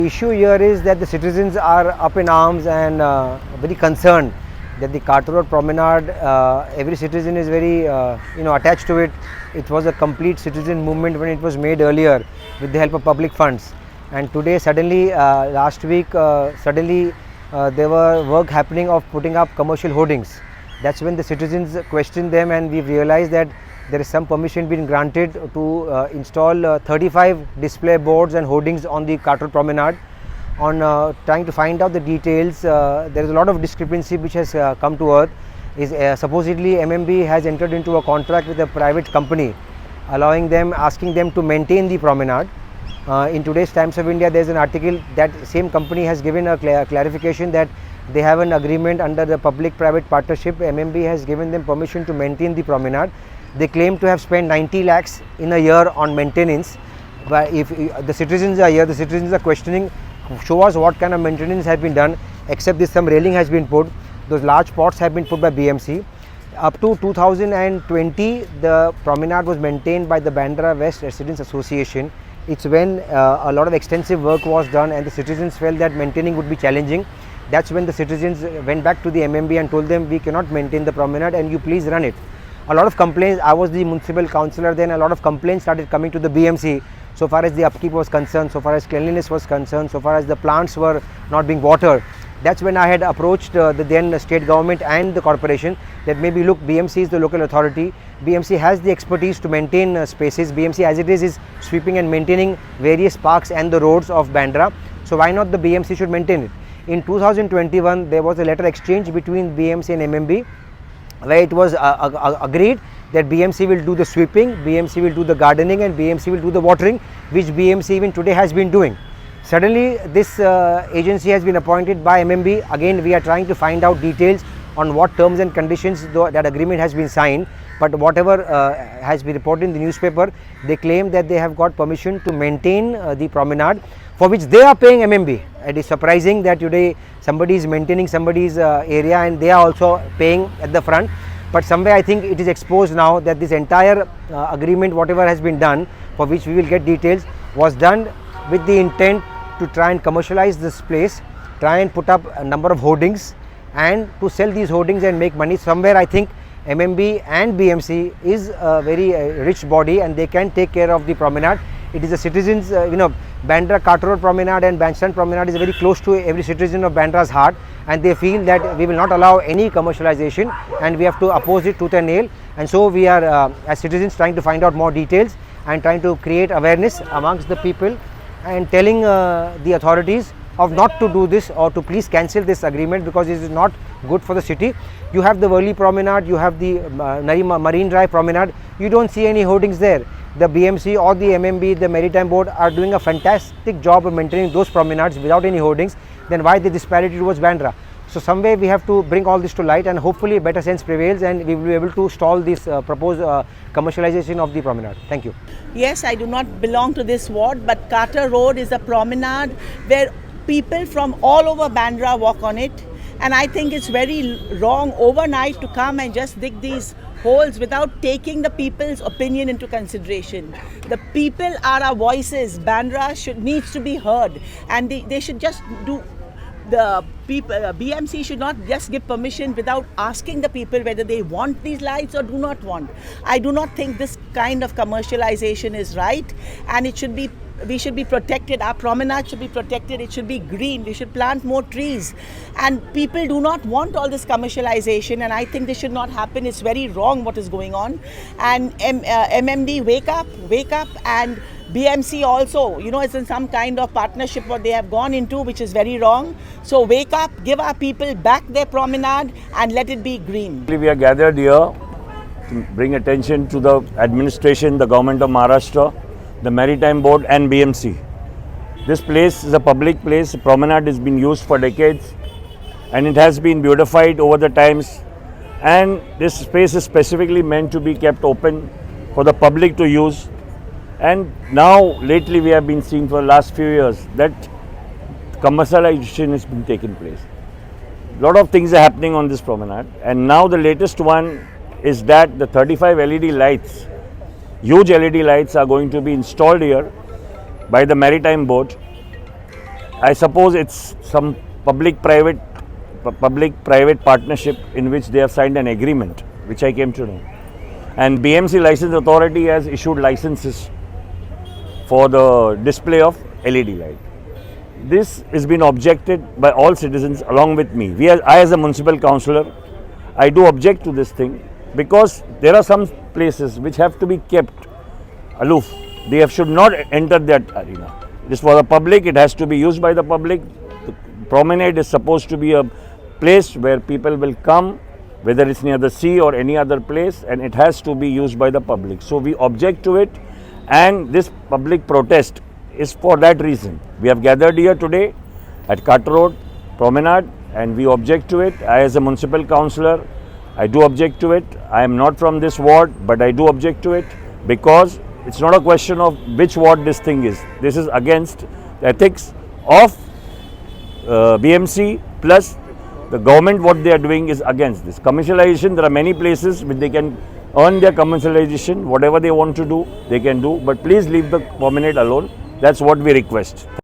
The issue here is that the citizens are up in arms and very concerned that the Carter Road Promenade, every citizen is very attached to it. It was a complete citizen movement when it was made earlier with the help of public funds, and today suddenly last week there were work happening of putting up commercial hoardings. That's when the citizens questioned them, and we've realized that there is some permission being granted to install 35 display boards and hoardings on the Carter Promenade. On trying to find out the details, there is a lot of discrepancy which has come to earth. Supposedly MMB has entered into a contract with a private company, asking them to maintain the promenade. In today's Times of India, there is an article that same company has given a clarification that they have an agreement under the public-private partnership. MMB has given them permission to maintain the promenade. They claim to have spent 90 lakhs in a year on maintenance. But if the citizens are here, the citizens are questioning, show us what kind of maintenance has been done, except this some railing has been put. Those large pots have been put by BMC. Up to 2020, the promenade was maintained by the Bandra West Residents Association. It's when a lot of extensive work was done and the citizens felt that maintaining would be challenging. That's when the citizens went back to the MMB and told them, we cannot maintain the promenade and you please run it. A lot of complaints, I was the municipal councillor then, a lot of complaints started coming to the BMC so far as the upkeep was concerned, so far as cleanliness was concerned, so far as the plants were not being watered. That's when I had approached the then state government and the corporation that maybe look, BMC is the local authority, BMC has the expertise to maintain spaces, BMC as it is sweeping and maintaining various parks and the roads of Bandra, so why not the BMC should maintain it. In 2021, there was a letter exchange between BMC and MMB where it was agreed that BMC will do the sweeping, BMC will do the gardening and BMC will do the watering, which BMC even today has been doing. Suddenly this agency has been appointed by MMB. Again, we are trying to find out details on what terms and conditions that agreement has been signed, but whatever has been reported in the newspaper, they claim that they have got permission to maintain the promenade, for which they are paying MMB. It is surprising that today somebody is maintaining somebody's area and they are also paying at the front. But somewhere I think it is exposed now that this entire agreement, whatever has been done, for which we will get details, was done with the intent to try and commercialize this place, try and put up a number of hoardings and to sell these hoardings and make money. Somewhere I think MMB and BMC is a very rich body and they can take care of the promenade. It is the citizens, Bandra Carter Road Promenade and Bandstand Promenade is very close to every citizen of Bandra's heart, and they feel that we will not allow any commercialization and we have to oppose it tooth and nail. And so we are as citizens trying to find out more details and trying to create awareness amongst the people and telling the authorities of not to do this or to please cancel this agreement because it is not good for the city. You have the Worli Promenade, you have the Marine Drive Promenade, you don't see any hoardings there. The BMC or the MMB, the Maritime Board are doing a fantastic job of maintaining those promenades without any hoardings. Then why the disparity towards Bandra? So somewhere we have to bring all this to light and hopefully better sense prevails and we will be able to stall this proposed commercialization of the promenade. Thank you. Yes, I do not belong to this ward, but Carter Road is a promenade where people from all over Bandra walk on it, and I think it's very wrong overnight to come and just dig these holes without taking the people's opinion into consideration. The people are our voices. Bandra needs to be heard, and they should just do. The people, BMC should not just give permission without asking the people whether they want these lights or do not want. I do not think this kind of commercialization is right, and it should be. We should be protected. Our promenade should be protected. It should be green. We should plant more trees. And people do not want all this commercialization, and I think this should not happen. It's very wrong what is going on. And MMD, wake up, and BMC also, it's in some kind of partnership what they have gone into, which is very wrong. So wake up, give our people back their promenade and let it be green. We are gathered here to bring attention to the administration, the government of Maharashtra, the Maritime Board and BMC. This place is a public place. The promenade has been used for decades and it has been beautified over the times, and this space is specifically meant to be kept open for the public to use. And now lately we have been seeing for the last few years that commercialization has been taking place. A lot of things are happening on this promenade, and now the latest one is that the 35 LED lights, huge LED lights, are going to be installed here by the Maritime Board, I suppose it's some public-private partnership in which they have signed an agreement, which I came to know. And BMC License Authority has issued licenses for the display of LED light. This has been objected by all citizens along with me. I as a municipal councillor, I do object to this thing because there are some places which have to be kept aloof. They should not enter that arena. It is for the public, it has to be used by the public. The promenade is supposed to be a place where people will come, whether it's near the sea or any other place, and it has to be used by the public. So we object to it, and this public protest is for that reason. We have gathered here today at Carter Road Promenade and we object to it. I as a municipal councillor, I do object to it. I am not from this ward, but I do object to it because it's not a question of which ward this thing is. This is against the ethics of BMC plus the government. What they are doing is against this. Commercialization, there are many places which they can earn their commercialization. Whatever they want to do, they can do. But please leave the promenade alone. That's what we request.